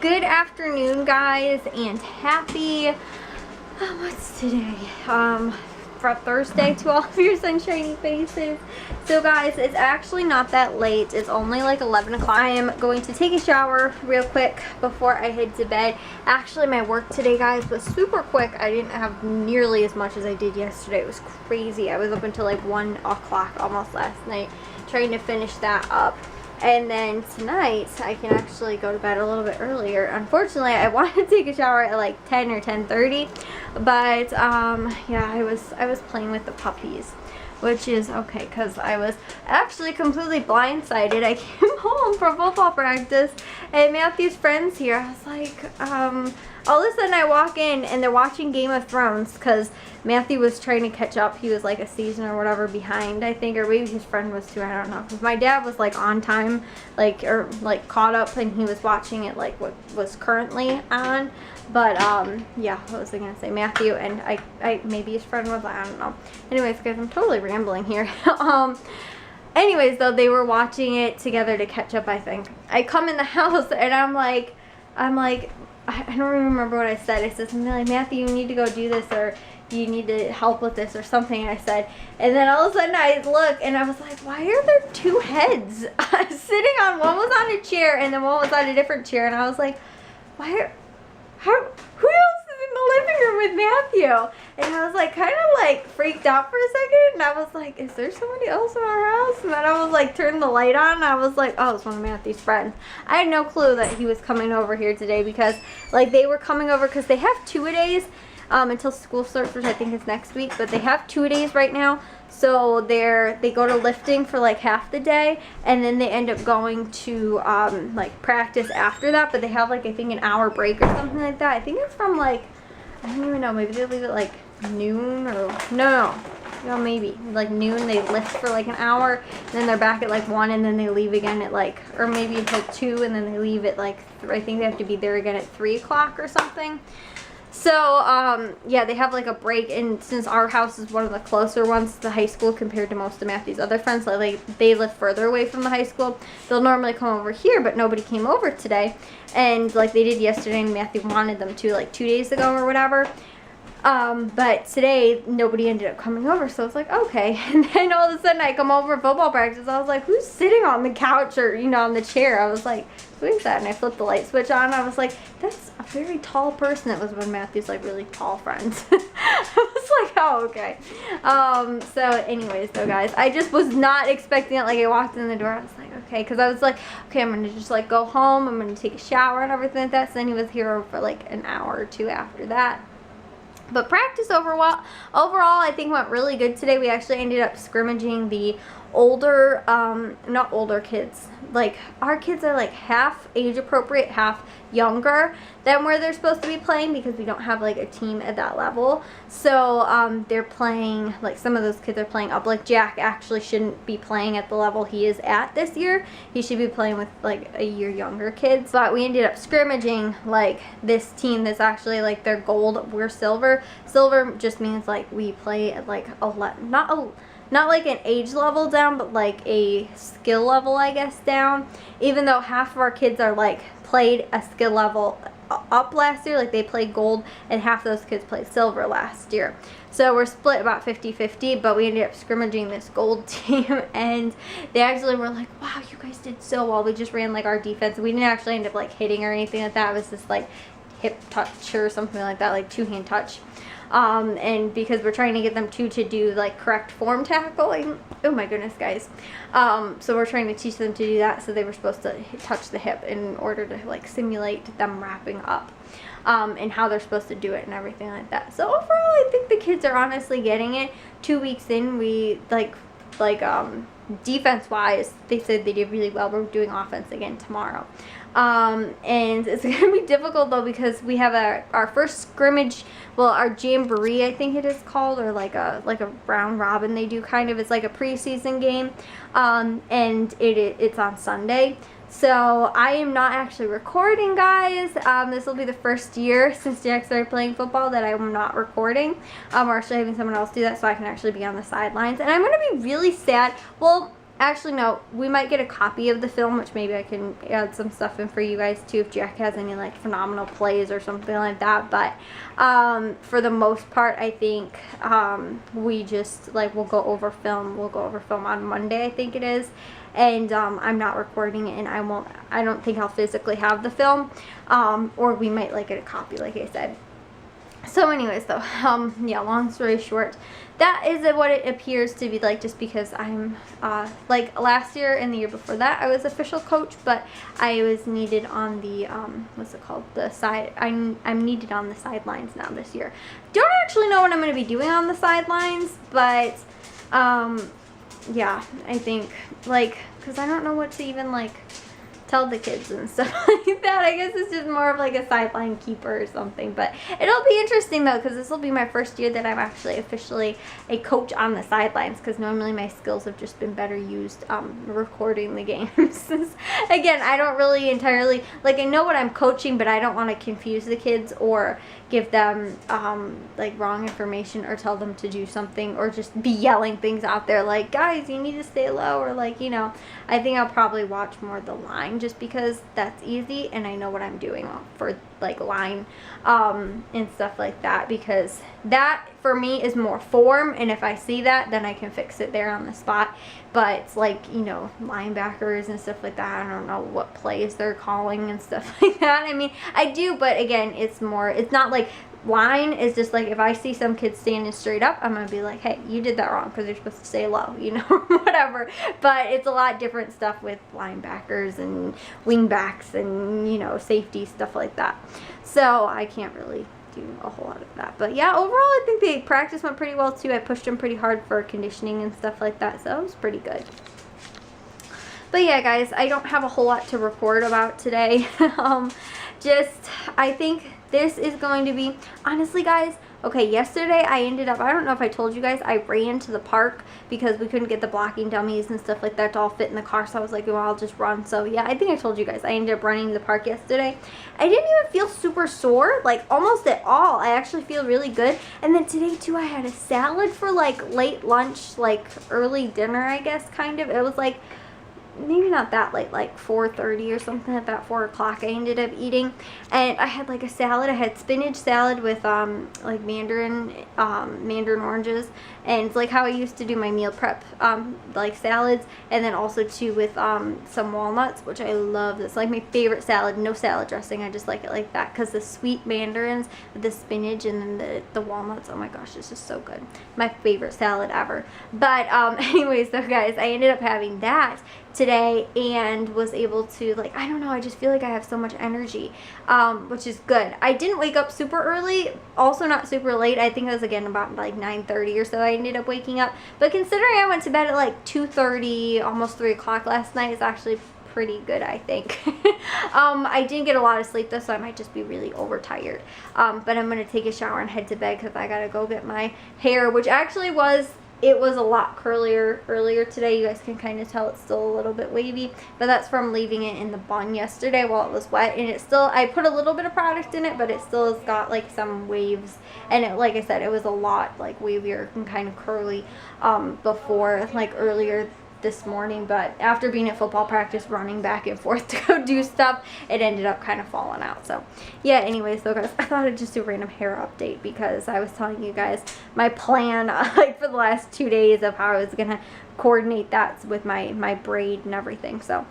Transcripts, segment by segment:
Good afternoon, guys, and happy, what's today? For Thursday to all of your sunshiny faces. So guys, it's actually not that late. It's only like 11 o'clock. I am going to take a shower real quick before I head to bed. Actually, my work today, guys, was super quick. I didn't have nearly as much as I did yesterday. It was crazy. I was up until like 1 o'clock almost last night trying to finish that up. And then tonight, I can actually go to bed a little bit earlier. Unfortunately, I wanted to take a shower at like 10 or 10:30, but yeah, I was playing with the puppies, which is okay because I was actually completely blindsided. I came home from football practice and Matthew's friends here. I was like, all of a sudden I walk in and they're watching Game of Thrones because Matthew was trying to catch up. He was like a season or whatever behind, I think, or maybe his friend was too, I don't know. Because my dad was like on time, like, or like caught up, and he was watching it like what was currently on. But yeah, what was I gonna say? Matthew and I maybe his friend was, I don't know. Anyways, guys, I'm totally rambling here. Anyways, though, they were watching it together to catch up, I think. I come in the house and I'm like, I don't remember what I said. I said something like, Matthew, you need to go do this, or you need to help with this, or something I said. And then all of a sudden I look and I was like, why are there two heads sitting on, one was on a chair and then one was on a different chair, and I was like, who else is in the living room with Matthew? And I was like kind of like freaked out for a second, and I was like, is there somebody else in our house? And then I was like, turned the light on, and I was like, oh, it's one of Matthew's friends. I had no clue that he was coming over here today, because like they were coming over because they have 2-a-days until school starts, which I think is next week, but they have 2-a-days right now. So they go to lifting for like half the day, and then they end up going to like practice after that, but they have like I think an hour break or something like that. I think it's from like, I don't even know, maybe they leave at like noon, or no, maybe like noon. They lift for like an hour, and then they're back at like 1, and then they leave again at like, or maybe until 2, and then they leave at like I think they have to be there again at 3 o'clock or something. So, yeah, they have like a break, and since our house is one of the closer ones to the high school compared to most of Matthew's other friends, like they live further away from the high school, they'll normally come over here, but nobody came over today, and like they did yesterday, and Matthew wanted them to like 2 days ago or whatever. But today nobody ended up coming over, so it's like, okay. And then all of a sudden I come over for football practice. I was like, who's sitting on the couch, or on the chair? I was like, who is that? And I flipped the light switch on. I was like, that's a very tall person. That was one of Matthew's like really tall friends. I was like, oh, okay. So anyways, though, guys, I just was not expecting it. Like I walked in the door, I was like, okay, because I was like, okay, I'm gonna just like go home, I'm gonna take a shower and everything like that. So then he was here for like an hour or two after that. But practice overall, I think went really good today. We actually ended up scrimmaging the older, not older kids. Like, our kids are like half age appropriate, half younger than where they're supposed to be playing, because we don't have like a team at that level. So they're playing, like some of those kids are playing up. Like Jack actually shouldn't be playing at the level he is at this year. He should be playing with like a year younger kids. But we ended up scrimmaging like this team that's actually like they're gold, we're silver. Silver just means like we play at like not like an age level down, but like a skill level, I guess, down. Even though half of our kids are like played a skill level up last year, like they played gold, and half those kids played silver last year. So we're split about 50-50, but we ended up scrimmaging this gold team, and they actually were like, wow, you guys did so well. We just ran like our defense. We didn't actually end up like hitting or anything like that. It was just like hip touch or something like that, like 2-hand touch. And because we're trying to get them to do like correct form tackling. Oh my goodness, guys. So we're trying to teach them to do that. So they were supposed to touch the hip in order to like simulate them wrapping up, and how they're supposed to do it and everything like that. So overall, I think the kids are honestly getting it. 2 weeks in, we defense wise, they said they did really well. We're doing offense again tomorrow. And it's going to be difficult though, because we have our first scrimmage, well, our jamboree, I think it is called, or like a round robin they do kind of. It's like a preseason game, and it's on Sunday. So I am not actually recording, guys. This will be the first year since Jack started playing football that I'm not recording. We're actually having someone else do that so I can actually be on the sidelines. And I'm going to be really sad. Well, Actually, no, we might get a copy of the film, which maybe I can add some stuff in for you guys too if Jack has any like phenomenal plays or something like that. But for the most part, I think we just like we'll go over film on Monday, I think it is. And I'm not recording it, and I don't think I'll physically have the film, or we might like get a copy, like I said. So anyways though, yeah, long story short, that is what it appears to be like, just because I'm, like last year and the year before that, I was official coach, but I was needed on the, what's it called, the side, I'm needed on the sidelines now this year. Don't actually know what I'm going to be doing on the sidelines, but, yeah, I think, like, because I don't know what to even, like, tell the kids and stuff like that. I guess it's just more of like a sideline keeper or something, but it'll be interesting though, because this will be my first year that I'm actually officially a coach on the sidelines, because normally my skills have just been better used recording the games. Again, I don't really entirely, like, I know what I'm coaching, but I don't want to confuse the kids or give them like wrong information or tell them to do something, or just be yelling things out there like, guys, you need to stay low, or like, you know, I think I'll probably watch more the line, just because that's easy and I know what I'm doing for like line and stuff like that, because that for me is more form, and if I see that, then I can fix it there on the spot. But it's like, you know, linebackers and stuff like that, I don't know what plays they're calling and stuff like that. I mean, I do, but again, it's not like line is just like, if I see some kids standing straight up, I'm gonna be like, hey, you did that wrong, because you're supposed to stay low, you know, whatever. But it's a lot different stuff with linebackers and wingbacks and, you know, safety, stuff like that. So I can't really do a whole lot of that. But yeah, overall I think the practice went pretty well too. I pushed them pretty hard for conditioning and stuff like that, so it was pretty good. But yeah, guys, I don't have a whole lot to record about today. Just, I think this is going to be, honestly guys, okay, yesterday I ended up, I don't know if I told you guys, I ran to the park because we couldn't get the blocking dummies and stuff like that to all fit in the car, so I was like, well, I'll just run. So yeah, I think I told you guys, I ended up running to the park yesterday. I didn't even feel super sore, like almost at all. I actually feel really good. And then today too, I had a salad for like late lunch, like early dinner, I guess, kind of. It was like, maybe not that late, like 4:30 or something, at that 4 o'clock I ended up eating. And I had like a salad. I had spinach salad with like mandarin oranges, and it's like how I used to do my meal prep like salads. And then also too with some walnuts, which I love. It's like my favorite salad. No salad dressing, I just like it like that, because the sweet mandarins with the spinach and then the walnuts, oh my gosh, this is so good. My favorite salad ever. But anyways though, guys, I ended up having that today and was able to, like, I don't know, I just feel like I have so much energy, which is good. I didn't wake up super early, also not super late. I think it was again about like 9:30 or so I ended up waking up, but considering I went to bed at like 2:30, almost 3 o'clock last night, is actually pretty good, I think. I didn't get a lot of sleep though, so I might just be really overtired. But I'm gonna take a shower and head to bed, because I gotta go get my hair, which actually it was a lot curlier earlier today. You guys can kind of tell it's still a little bit wavy, but that's from leaving it in the bun yesterday while it was wet. And it's still, I put a little bit of product in it, but it still has got like some waves. And it, like I said, it was a lot like wavier and kind of curly before, like earlier this morning. But after being at football practice running back and forth to go do stuff, it ended up kind of falling out. So yeah, anyways though, guys, I thought I'd just do a random hair update, because I was telling you guys my plan like for the last 2 days of how I was gonna coordinate that with my braid and everything. So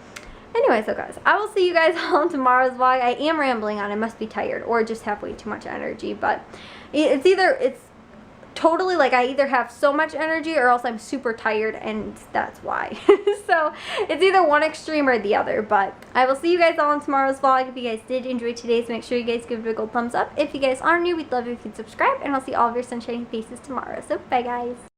anyways though, guys, I will see you guys all in tomorrow's vlog. I am rambling on. I must be tired or just have way too much energy, but it's totally like I either have so much energy or else I'm super tired, and that's why. So it's either one extreme or the other. But I will see you guys all in tomorrow's vlog. If you guys did enjoy today's, make sure you guys give it a big old thumbs up. If you guys are new, we'd love if you'd subscribe, and I'll see all of your sunshiny faces tomorrow. So bye guys.